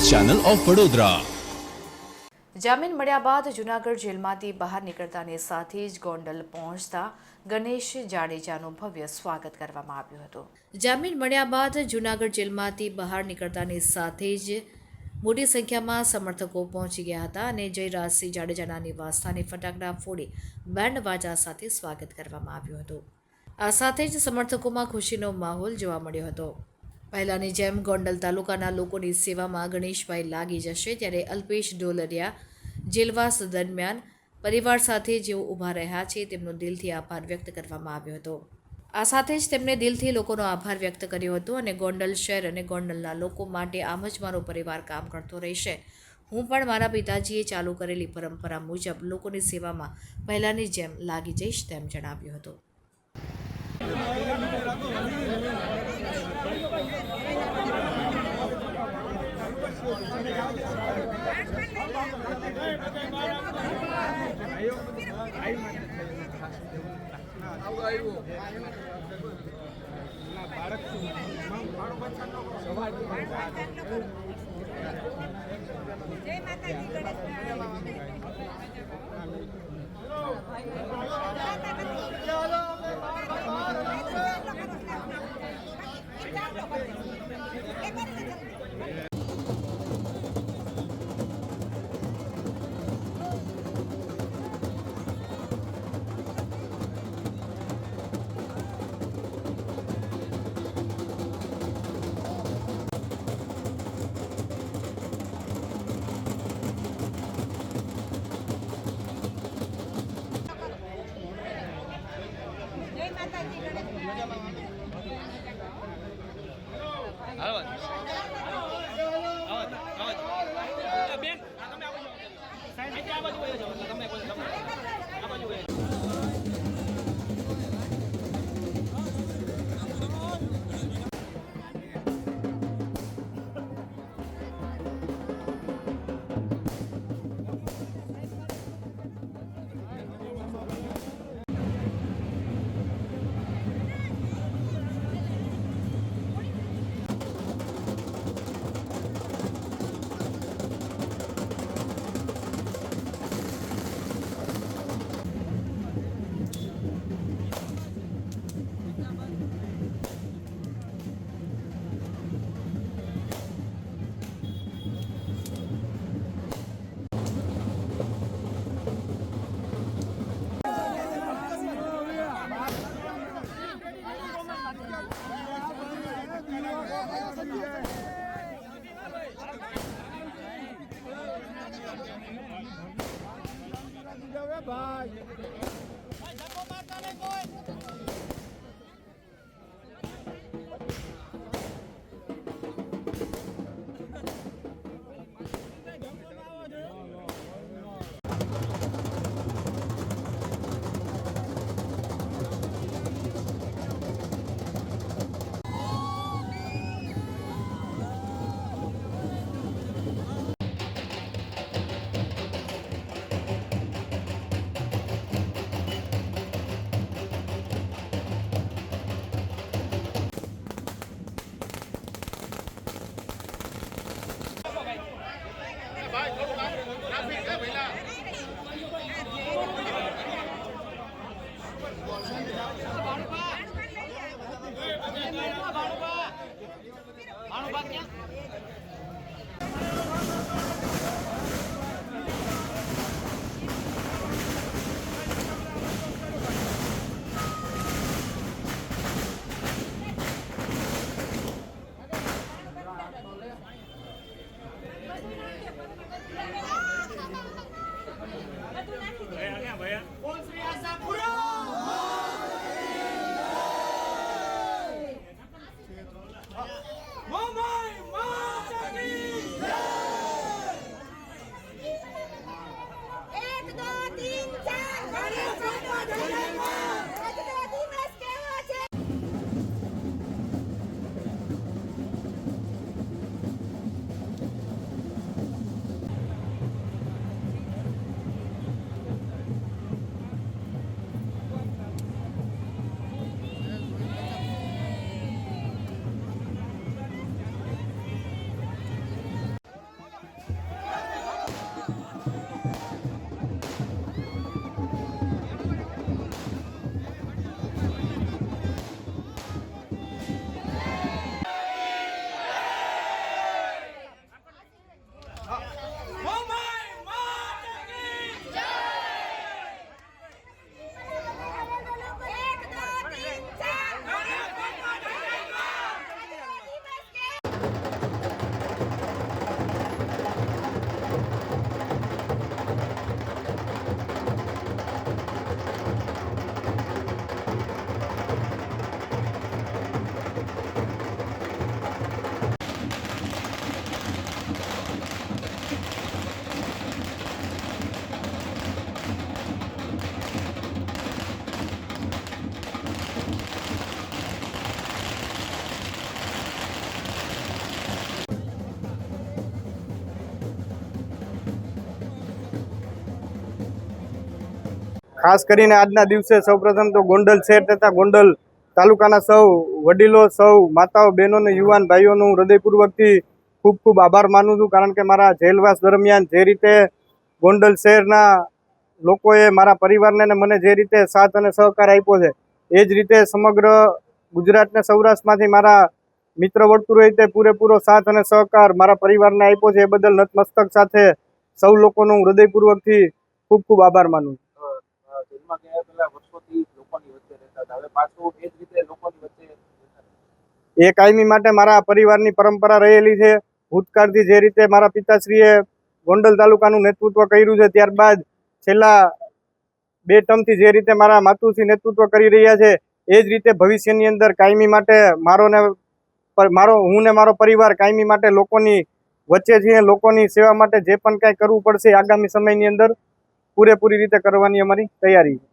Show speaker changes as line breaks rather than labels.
Channel of Vadodara.
જામીન મળ્યા બાદ જૂનાગઢ જેલમાંથી બહાર નીકળતાની સાથે જ ગોંડલ પહોંચતા ગણેશ જાડેજાનું ભવ્ય સ્વાગત કરવામાં આવ્યું હતું। જામીન મળ્યા બાદ જૂનાગઢ જેલમાંથી બહાર નીકળતાની સાથે જ મોટી સંખ્યામાં સમર્થકો પહોંચી ગયા હતા અને જયરાજસિંહ જાડેજાના નિવાસસ્થાને ફટાકડા ફોડી બેન્ડ વાજા સાથે સ્વાગત કરવામાં આવ્યું હતું। આ સાથે જ સમર્થકોમાં ખુશીનો માહોલ જોવા મળ્યો હતો। પહેલાની જેમ ગોંડલ તાલુકાના લોકોની સેવામાં ગણેશભાઈ લાગી જશે, ત્યારે અલ્પેશ ઢોલરિયા જેલવાસ દરમિયાન પરિવાર સાથે જેઓ ઊભા રહ્યા છે તેમનો દિલથી આભાર વ્યક્ત કરવામાં આવ્યો હતો। આ સાથે જ તેમણે દિલથી લોકોનો આભાર વ્યક્ત કર્યો હતો અને ગોંડલ શહેર અને ગોંડલના લોકો માટે આમ જ મારો પરિવાર કામ કરતો રહેશે। હું પણ મારા પિતાજીએ ચાલુ કરેલી પરંપરા મુજબ લોકોની સેવામાં પહેલાંની જેમ લાગી જઈશ તેમ જણાવ્યું હતું।
ખાસ કરીને આજના દિવસે સૌપ્રથમ તો ગોંડલ શહેર તથા ગોંડલ તાલુકાના સૌ વડીલો, સૌ માતાઓ, બહેનો અને યુવાન ભાઈઓનું હૃદયપૂર્વકથી ખૂબ ખૂબ આભાર માનું છું. કારણ કે મારા જેલવાસ દરમિયાન જે રીતે ગોંડલ શહેરના લોકોએ મારા પરિવારને અને મને જે રીતે સાથ અને સહકાર આપ્યો છે, એ જ રીતે સમગ્ર ગુજરાત અને સૌરાષ્ટ્રમાંથી મારા મિત્ર વર્તુળોએ તે પૂરેપૂરો સાથ અને સહકાર મારા પરિવારને આપ્યો છે. એ બદલ નતમસ્તક સાથે સૌ લોકોનો હું હૃદયપૂર્વકથી ખૂબ ખૂબ આભાર માનું છું.
જેલમાં ગયા પહેલા વર્ષોથી લોકોની વચ્ચે રહેતા હતા, હવે પાછું એ જ રીતે લોકોની વચ્ચે
એ કાયમી માટે મારા પરિવારની પરંપરા રહેલી છે. ભૂતકાળથી જે રીતે મારા પિતાશ્રીએ ગોંડલ તાલુકાનું નેતૃત્વ કર્યું છે, ત્યારબાદ છેલ્લા 2 ટર્મથી જે રીતે મારા માતુશ્રી નેતૃત્વ કરી રહ્યા છે, એ જ રીતે ભવિષ્યની અંદર કાયમી માટે હું ને મારો પરિવાર કાયમી માટે લોકોની વચ્ચે છીએ. લોકોની સેવા માટે જે પણ કાંઈ કરવું પડશે આગામી સમયની અંદર પૂરેપૂરી રીતે કરવાની અમારી તૈયારી છે.